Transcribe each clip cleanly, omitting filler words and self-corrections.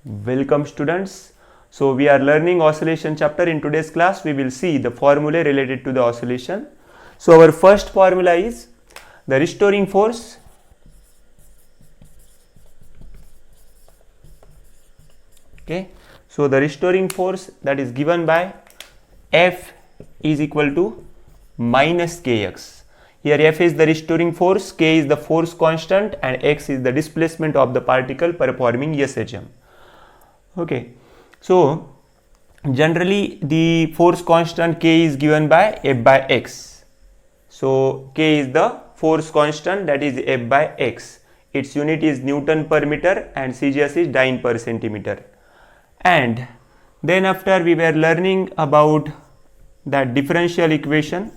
Welcome students. So we are learning oscillation chapter. In today's class we will see the formulae related to the oscillation. So our first formula is the restoring force So the restoring force that is given by F is equal to minus kx. Here F is the restoring force, k is the force constant and x is the displacement of the particle performing SHM. Okay, so generally the force constant k is given by F by x. So k is the force constant, that is F by x. Its unit is Newton per meter and CGS is Dyne per centimeter. And then after we were learning about that differential equation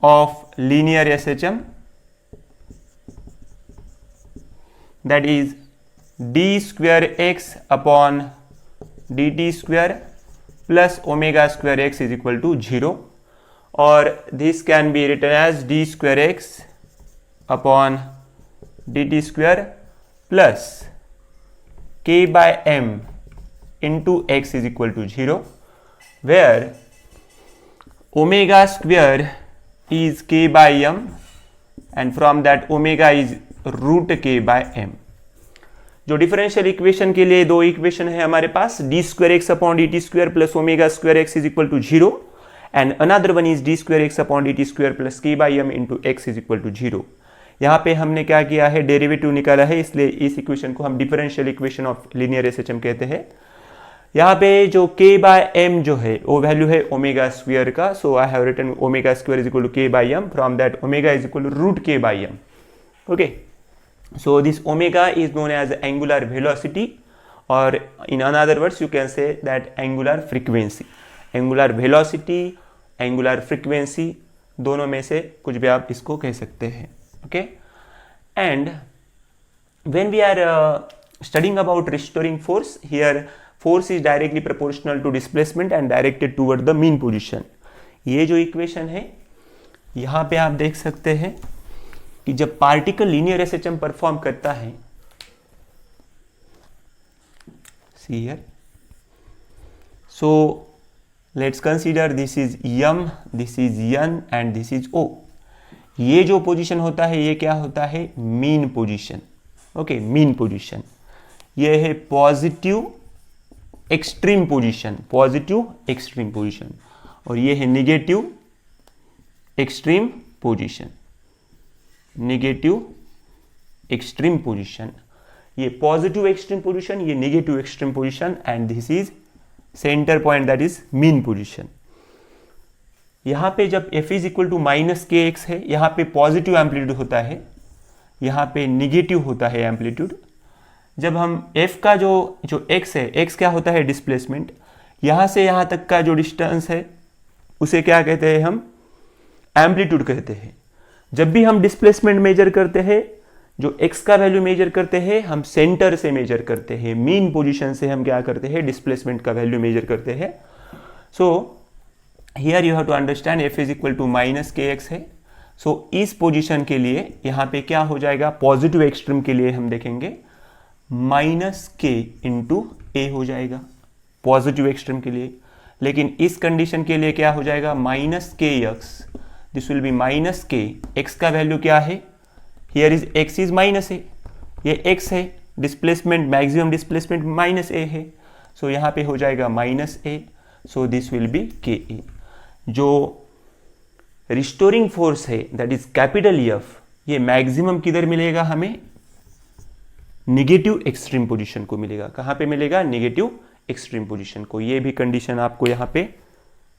of linear SHM, that is d square x upon dt square plus omega square x is equal to 0, or this can be written as d square x upon dt square plus k by m into x is equal to 0, where omega square is k by m and from that omega is root k by m. जो differential equation के लिए दो equation है हमारे पास, D square X upon D T square plus omega square X is equal to 0 and another one is D square X upon D T square plus K by M into X is equal to 0. यहाँ पे हमने क्या किया है, derivative निकाला है, इसलिए इस इक्वेशन को हम differential equation of linear SHM कहते हैं. यहाँ पे जो k बाय m जो है वो वैल्यू है ओमेगा स्क्वायर का, so I have written omega square is equal to k by m, from that omega is equal to root k by m. Okay, so this omega is known as angular velocity, or in another words you can say that angular frequency. Angular velocity, angular frequency, दोनों में से कुछ भी आप इसको कह सकते हैं. Okay, and when we are studying about restoring force, here force is directly proportional to displacement and directed toward the mean position. ये जो इक्वेशन है यहाँ पे आप देख सकते हैं कि जब पार्टिकल लीनियर एसएचएम परफॉर्म करता है, see here, so let's consider this is m, this is n and this is o. ये जो पोजीशन होता है ये क्या होता है, mean position. Okay, mean position ये है positive extreme position, positive extreme position, और ये है negative extreme position, negative extreme position. ये पॉजिटिव एक्सट्रीम पोजीशन, ये negative extreme position, and this is centre point, that is mean position. यहाँ पे जब f is equal to minus K X है, यहाँ पे पॉजिटिव एम्पलीट्यूड होता है, यहाँ पे निगेटिव होता है एम्पलीट्यूड. जब हम f का जो x है, x क्या होता है, डिस्प्लेसमेंट. यहाँ से यहाँ तक का जो डिस्टेंस है उसे क्या कहते हैं, हम एम्पलीट्यूड कहते हैं. जब भी हम डिस्प्लेसमेंट मेजर करते हैं, जो x का वैल्यू मेजर करते हैं, हम सेंटर से मेजर करते हैं, मीन पोजीशन से हम क्या करते हैं, डिस्प्लेसमेंट का वैल्यू मेजर करते हैं. So here you have to understand f is equal to minus K X है. सो इस पोजीशन के लिए यहाँ पे क्या हो जाएगा, पॉजिटिव एक्सट्रीम के लिए हम देखेंगे माइनस के इंटू ए हो जाएगा पॉजिटिव एक्सट्रीम के लिए. लेकिन इस कंडीशन के लिए क्या हो जाएगा, minus K X, this will be minus K. X का वैल्यू क्या है, here is X is minus A, ये एक्स है, displacement maximum displacement minus A है, सो यहाँ पे हो जाएगा minus A. So this will be K A. जो रिस्टोरिंग फोर्स है दैट इज कैपिटल एफ, ये मैक्सिमम किधर मिलेगा, हमें निगेटिव एक्सट्रीम पोजीशन को मिलेगा. कहाँ पे मिलेगा, निगेटिव एक्सट्रीम पोजीशन को. ये भी कंडीशन आपको यहाँ पे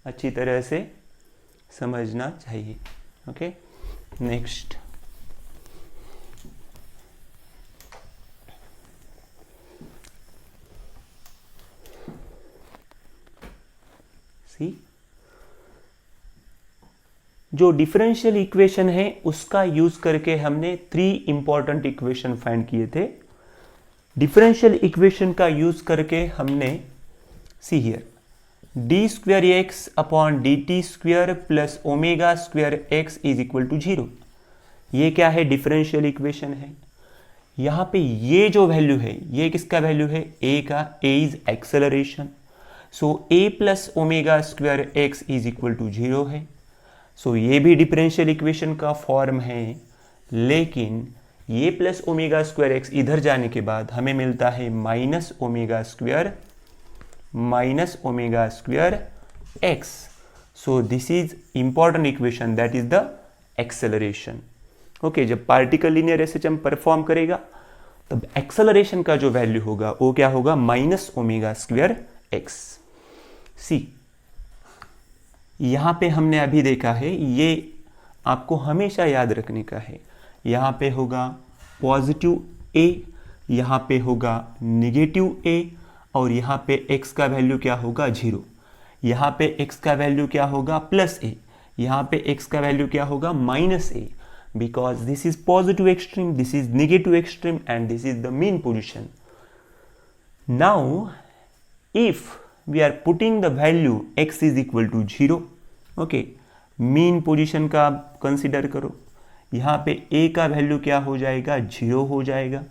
अच्छी तरह से समझना चाहिए. ओके, नेक्स्ट, सी, जो डिफरेंशियल इक्वेशन है उसका यूज करके हमने 3 इंपॉर्टेंट इक्वेशन फाइंड किए थे. डिफरेंशियल इक्वेशन का यूज करके हमने, see here, D square X upon D T square plus omega square X is equal to 0. ये क्या है, डिफरेंशियल इक्वेशन है. यहाँ पे ये जो वैल्यू है ये किसका वैल्यू है, ए का, A is acceleration, so A plus omega square X is equal to 0 है। सो ये भी डिफरेंशियल इक्वेशन का फॉर्म है, लेकिन ये प्लस ओमेगा स्क्वायर एक्स इधर जाने के बाद हमें मिलता है minus omega square x. So this is important equation, that is the acceleration. Okay, जब पार्टिकल लीनियर एसएचएम परफॉर्म करेगा तब एक्सेलरेशन का जो वैल्यू होगा वो क्या होगा, माइनस ओमेगा स्क्वायर एक्स। सी, यहां पे हमने अभी देखा है, ये आपको हमेशा याद रखने का है, यहां पे होगा पॉजिटिव ए, यहां पे होगा निगेटिव ए, और यहां पे x का वैल्यू क्या होगा, 0। यहां पे x का वैल्यू क्या होगा, प्लस ए, यहां पे x का वैल्यू क्या होगा, minus A, because this is positive extreme, this is negative extreme, and this is the mean position. Now if we are putting the value x is equal to 0, okay, mean position का consider करो, यहाँ पे a का value क्या हो जाएगा, 0 हो जाएगा,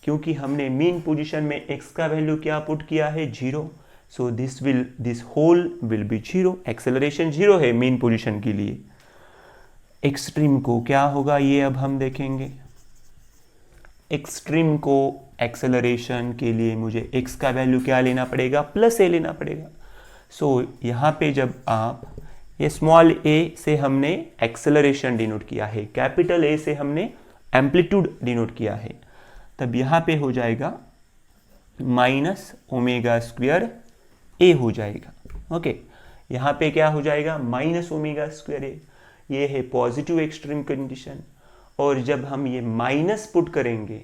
क्योंकि हमने मीन पोजीशन में x का वैल्यू क्या पुट किया है, 0। So this whole will be 0, acceleration 0 है मीन पोजीशन के लिए। एक्सट्रीम को क्या होगा ये अब हम देखेंगे। एक्सट्रीम को एक्सेलरेशन के लिए मुझे x का वैल्यू क्या लेना पड़ेगा, प्लस ए लेना पड़ेगा। सो यहाँ पे जब आप ये स्मॉल a से हमने एक्सेलरेशन डिनोट किया है, कैपिटल A से हमने एम्पलीट्यूड डिनोट किया है, तब यहाँ पे हो जाएगा माइनस ओमेगा स्क्वायर ए हो जाएगा। ओके, यहाँ पे क्या हो जाएगा, माइनस ओमेगा स्क्वायर ए, ये है पॉजिटिव एक्सट्रीम कंडीशन। और जब हम ये माइनस पुट करेंगे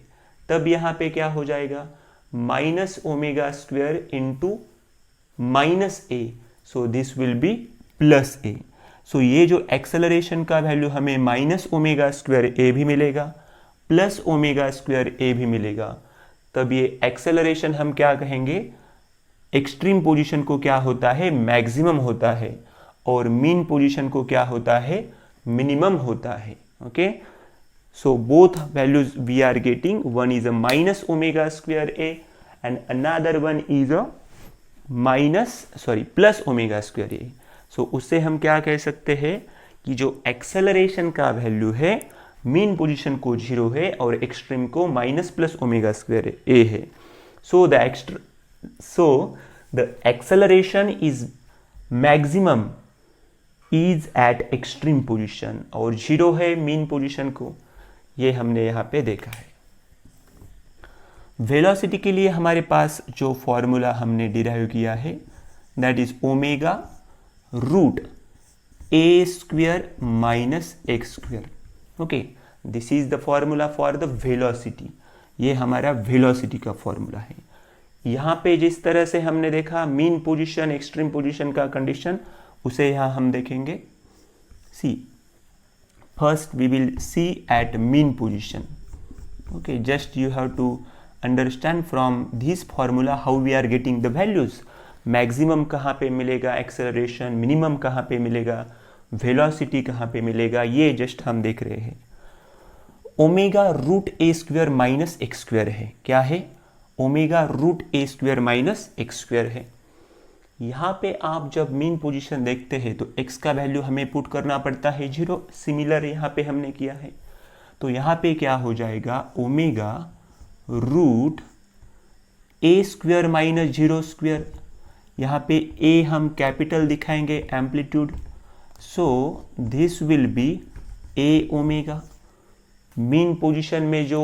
तब यहाँ पे क्या हो जाएगा, minus omega square into minus A, so this will be plus A. So ये जो एक्सेलरेशन का वैल्यू हमें माइनस ओमेगा स्क्वायर ए भी मिलेगा, प्लस ओमेगा स्क्वायर ए भी मिलेगा, तब ये एक्सेलरेशन हम क्या कहेंगे, एक्सट्रीम पोजीशन को क्या होता है, मैक्सिमम होता है, और मीन पोजीशन को क्या होता है, मिनिमम होता है। Okay, so both values we are getting, one is a minus omega square A and another one is a plus omega square A. So उससे हम क्या कह सकते हैं कि जो एक्सेलरेशन का वैल्यू है मीन पोजीशन को 0 है और एक्सट्रीम को माइनस प्लस ओमेगा स्क्वायर ए है। So the acceleration is maximum is eight extreme position, और 0 है मीन पोजीशन को, ये हमने यहाँ पे देखा है। वेलोसिटी के लिए हमारे पास जो फॉर्मूला हमने डिराइव किया है that is omega root A square minus X square. Okay, this is the formula for the velocity, ये हमारा वेलोसिटी का फॉर्मूला है। यहाँ पे जिस तरह से हमने देखा मीन पोजीशन एक्सट्रीम पोजीशन का कंडीशन, उसे यहाँ हम देखेंगे। See, first we will see at mean position. Okay, just you have to understand from this formula how we are getting the values. Maximum कहाँ पे मिलेगा एक्सेलरेशन, मिनिमम कहाँ पे मिलेगा, वेलोसिटी कहाँ पे मिलेगा, ये जस्ट हम देख रहे हैं। Omega root A square minus X square है, क्या है, omega root A square minus X square है। यहाँ पे आप जब मीन पोजीशन देखते हैं तो x का वैल्यू हमें पुट करना पड़ता है 0, सिमिलर यहाँ पे हमने किया है। तो यहाँ पे क्या हो जाएगा, omega root A square minus 0 square, यहाँ पे a हम कैपिटल दिखाएंगे amplitude, so this will B a omega. Mean position में जो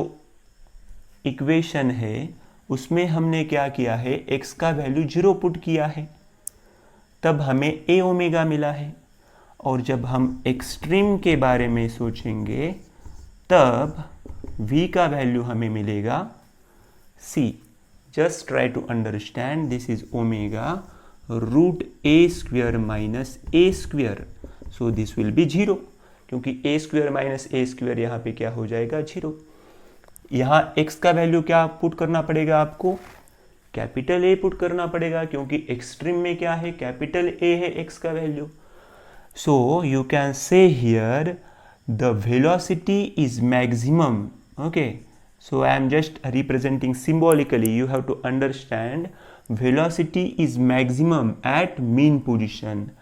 इक्वेशन है उसमें हमने क्या किया है, x का वैल्यू 0 पुट किया है, तब हमें a ओमेगा मिला है। और जब हम एक्सट्रीम के बारे में सोचेंगे तब v का वैल्यू हमें मिलेगा c। Just try to understand, this is omega root A square minus A square, so this will be 0, क्योंकि A square minus A square यहाँ पे क्या हो जाएगा, 0। यहाँ x का वैल्यू क्या पुट करना पड़ेगा आपको, कैपिटल A पुट करना पड़ेगा, क्योंकि एक्सट्रीम में क्या है, कैपिटल A है x का value. So you can say here the velocity is maximum. Okay, So I am just representing symbolically. You have to understand velocity is maximum at mean position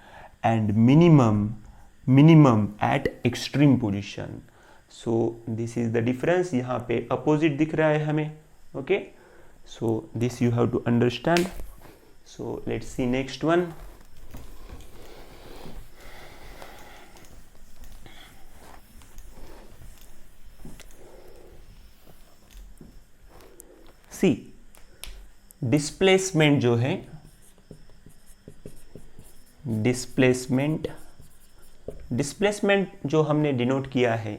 and minimum at extreme position. So this is the difference. यहाँ पे opposite दिख रहा है हमें. Okay. So this you have to understand. So let's see next one. See displacement जो है, displacement जो हमने डिनोट किया है,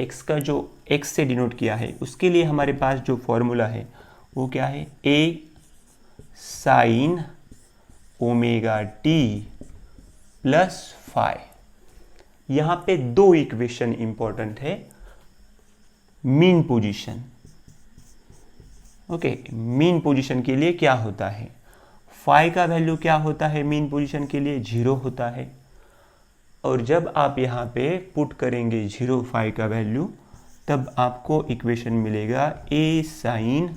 x का जो x से डिनोट किया है, उसके लिए हमारे पास जो फॉर्मूला है वो क्या है, a sine omega T plus phi. यहाँ पे दो इक्वेशन इंपॉर्टेंट है. Mean position, okay, mean position के लिए क्या होता है, फाई का वैल्यू क्या होता है मीन पोजीशन के लिए, 0 होता है. और जब आप यहाँ पे पुट करेंगे 0 फाई का वैल्यू, तब आपको इक्वेशन मिलेगा a sine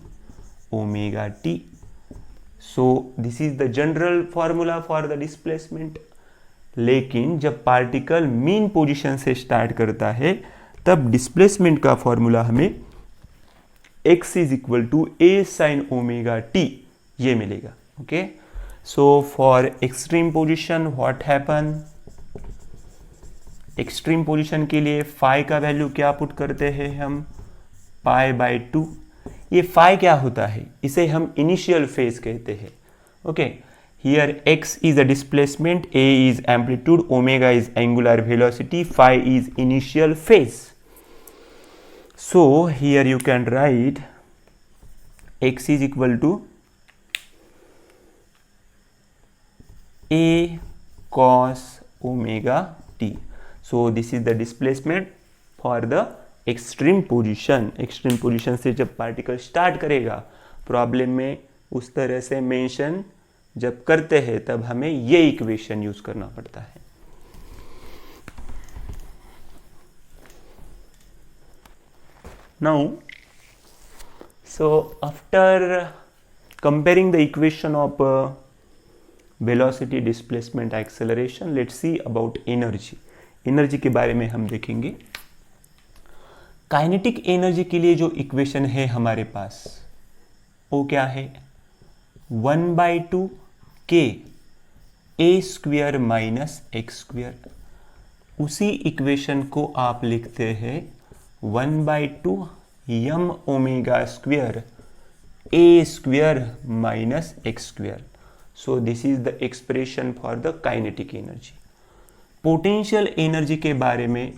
omega T. So this is the general formula for the displacement. लेकिन जब पार्टिकल मीन पोजीशन से स्टार्ट करता है, तब डिस्प्लेसमेंट का फॉर्मूला हमें x is equal to a sine omega T ये मिलेगा. Okay, so for extreme position what happen, extreme position के लिए फाई का वैल्यू क्या पुट करते हैं हम, पाई बाय 2. ये फाई क्या होता है, इसे हम इनिशियल फेज कहते हैं. Okay, here x is a displacement, a is amplitude, omega is angular velocity, phi is initial phase. So here you can write x is equal to a cos omega t. So this is the displacement for the extreme position. extreme position से जब particle start करेगा, problem में उस तरह से mention जब करते हैं, तब हमें ये इक्वेशन यूज करना पड़ता है. Now, so after comparing the equation of velocity, displacement, acceleration, let's see about energy. Energy के बारे में हम देखेंगे. काइनेटिक एनर्जी के लिए जो इक्वेशन है हमारे पास, वो क्या है, 1/2 k a square minus X square. उसी इक्वेशन को आप लिखते हैं 1/2 m omega square a square minus X square. So this is the expression for the kinetic energy. Potential energy के बारे में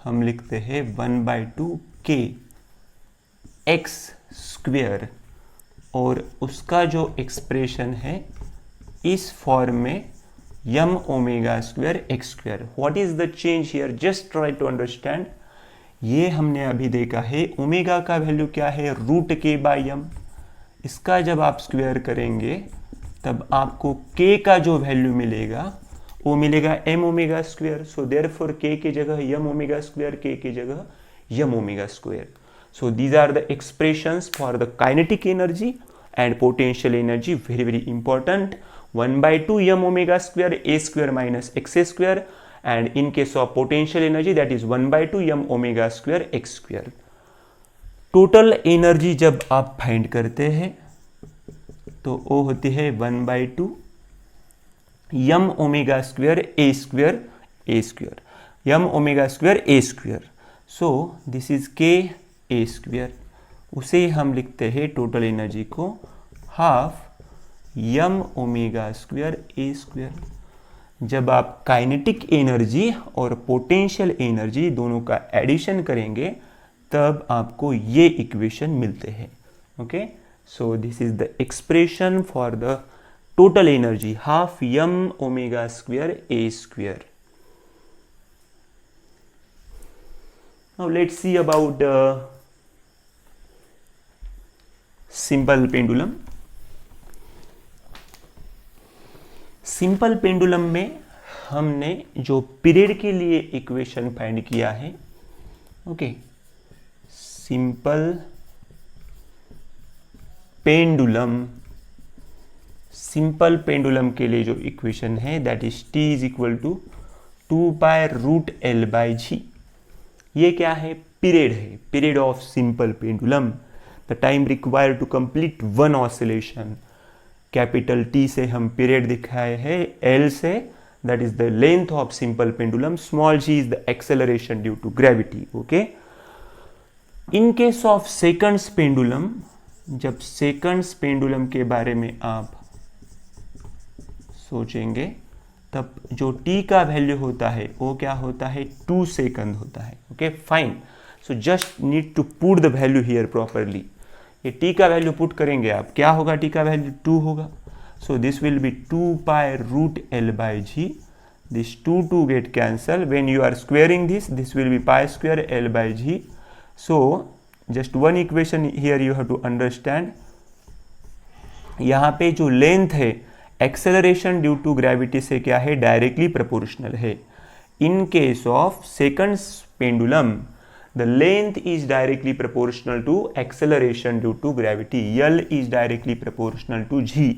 हम लिखते हैं 1/2 k x स्क्वायर, और उसका जो एक्सप्रेशन है इस फॉर्म में m omega square X square. What is the change here, just try to understand. ये हमने अभी देखा है ओमेगा का वैल्यू क्या है, √k/m. इसका जब आप स्क्वायर करेंगे, तब आपको k का जो वैल्यू मिलेगा वो मिलेगा m omega square. So therefore k की जगह m ओमेगा स्क्वायर, k की जगह m omega square. So these are the expressions for the kinetic energy and potential energy. Very very important. 1/2 m omega square a square minus X square, and in case of potential energy that is 1/2 m omega square X square. Total energy जब आप find करते हैं तो वो होती है 1/2 m omega square a square m omega square a square. So this is k a square. उसे हम लिखते हैं टोटल एनर्जी को half m omega square a square. जब आप काइनेटिक एनर्जी और पोटेंशियल एनर्जी दोनों का एडिशन करेंगे, तब आपको ये इक्वेशन मिलते हैं. Okay, so this is the expression for the total energy, half m omega square a square. Now let's see about simple pendulum. Simple pendulum में हमने जो पीरियड के लिए इक्वेशन फाइंड किया है, okay, simple pendulum, simple pendulum के लिए जो इक्वेशन है that is t is equal to 2π√L/g। ये क्या है? पीरियड है, period of simple pendulum, the time required to complete one oscillation. Capital T से हम पीरियड दिखाए हैं, L से that is the length of simple pendulum, small g is the acceleration due to gravity. Okay, in case of seconds pendulum, जब seconds pendulum के बारे में आप सोचेंगे तब जो t का वैल्यू होता है वो क्या होता है? 2 सेकंड होता है। Okay fine, so just need to put the value here properly. ये t का वैल्यू पुट करेंगे आप, क्या होगा? t का वैल्यू 2 होगा, so this will be 2π√L/g। This 2 get cancel, when you are squaring this will be π² L/g। so just one equation here you have to understand, यहाँ पे जो लेंथ है एक्सेलरेशन ड्यू टू ग्रेविटी से क्या है? Directly proportional है। In case of seconds pendulum the length is directly proportional to acceleration due to gravity, L is directly proportional to G।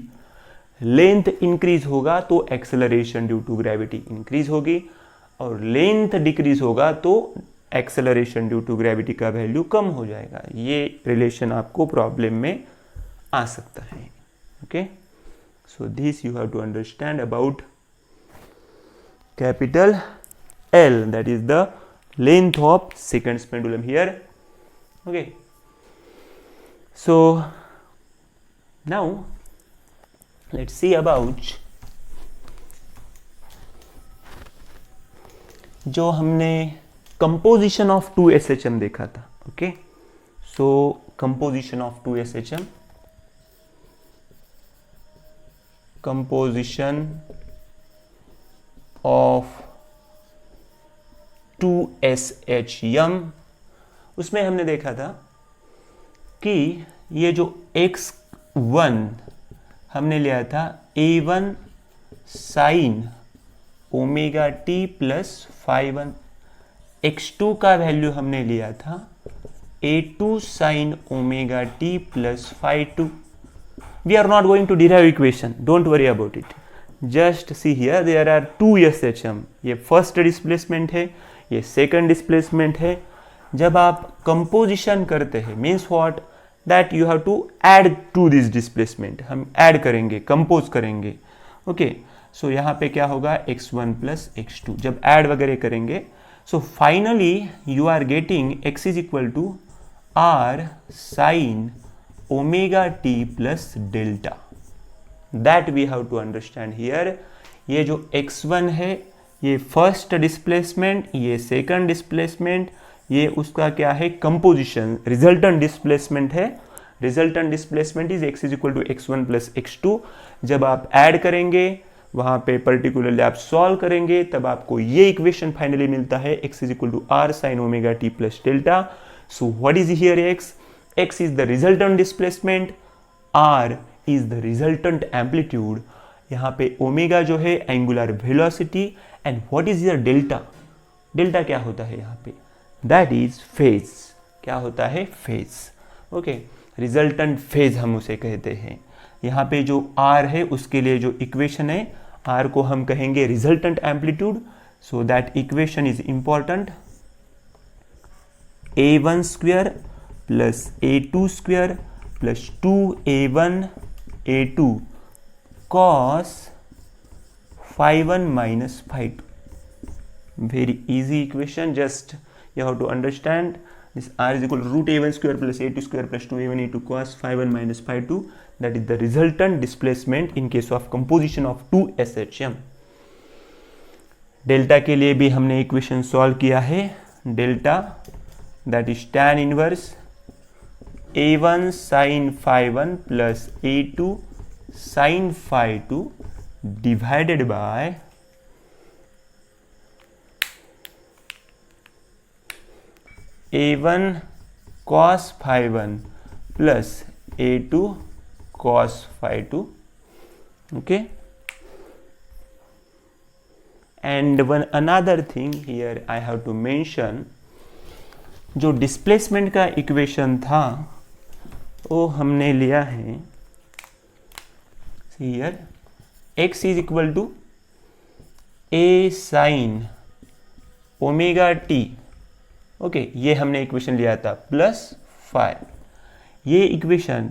Length increase होगा तो acceleration due to gravity increase होगी, और length decrease होगा तो acceleration due to gravity का value कम हो जाएगा। ये रिलेशन आपको प्रॉब्लम में आ सकता है। Okay, so this you have to understand about capital L, that is the length of seconds pendulum here. Okay, so now let's see about जो हमने कंपोजिशन ऑफ 2SHM देखा था। Okay, so composition of 2SHM, composition of 2SHM, उसमें हमने देखा था कि ये जो x1 हमने लिया था A1 sign omega t plus phi1, x2 का वैल्यू हमने लिया था A2 sine omega t plus phi2। We are not going to derive equation, don't worry about it, just see here there are 2SHM। ये first displacement है, ये second displacement है। जब आप कंपोजिशन करते हैं means what? That you have to add to this displacement, हम add करेंगे, कंपोज करेंगे। ओके, सो यहाँ पे क्या होगा? x1 प्लस x2, जब ऐड वगैरह करेंगे so finally you are getting x is equal to r sine omega t plus delta. That we have to understand here. ये जो x1 है ये फर्स्ट डिस्प्लेसमेंट, ये सेकंड डिस्प्लेसमेंट, ये उसका क्या है? कंपोजिशन, रिजल्टेंट डिस्प्लेसमेंट है। Resultant displacement is x is equal to x1 plus x2। जब आप ऐड करेंगे वहां पे पर्टिकुलरली आप सॉल्व करेंगे तब आपको ये इक्वेशन फाइनली मिलता है, x is equal to r sine omega t plus delta. So what is here x? x is the resultant displacement, r is the resultant amplitude, यहाँ पे ओमेगा जो है angular velocity, and what is here delta? Delta क्या होता है यहाँ पे? That is phase. क्या होता है? फेज। ओके, रिजल्टेंट फेज हम उसे कहते हैं। यहाँ पे जो r है उसके लिए जो इक्वेशन है r को हम कहेंगे resultant amplitude, so that equation is important. a1 square plus a2 square plus 2a1 a2 cos phi1 minus phi2। very easy equation, just you have to understand this r is equal to root a1 square plus a2 square plus 2a1 a2 cos phi1 minus phi2, that is the resultant displacement in case of composition of 2SHM। Delta के लिए भी हमने equation solve किया है। Delta that is tan inverse a1 sin phi1 plus a2 sin phi2 divided by a1 cos phi1 plus a2 cos phi2। okay, and one another thing here I have to mention, जो displacement का equation था वो हमने लिया है here x is equal to a sine omega T. Okay, ये हमने equation लिया था प्लस 5। ये equation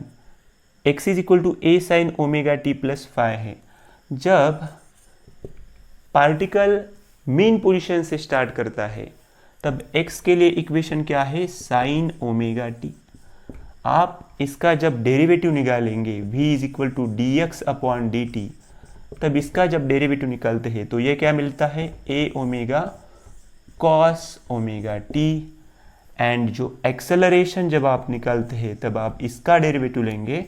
x is equal to a sine omega T plus 5 है। जब पार्टिकल मीन पोजीशन से स्टार्ट करता है तब x के लिए इक्वेशन क्या है, साइन ओमेगा टी। आप इसका जब डेरिवेटिव निकालेंगे v is equal to D X upon D T, तब इसका जब डेरिवेटिव निकालते हैं तो ये क्या मिलता है, a omega cos omega T. And जो एक्सेलरेशन जब आप निकालते हैं तब आप इसका डेरिवेटिव लेंगे,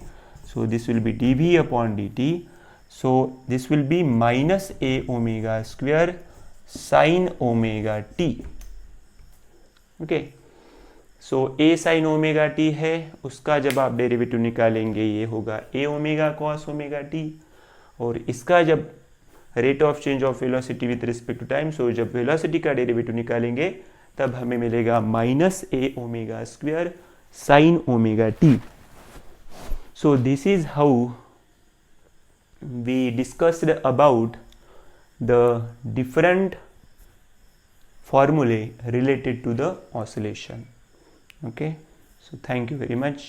so this will be D V upon D T. So this will be minus A omega square sine omega T. Okay, so A sine omega T है, उसका जब आप डेरिवेटिव निकालेंगे ये होगा A omega cos omega T. और इसका जब rate of change of velocity with respect to time, सो जब वेलोसिटी का डेरिवेटिव निकालेंगे तब हमें मिलेगा minus A omega square sine omega T. So this is how we discussed about the different formulae related to the oscillation. Okay, so thank you very much.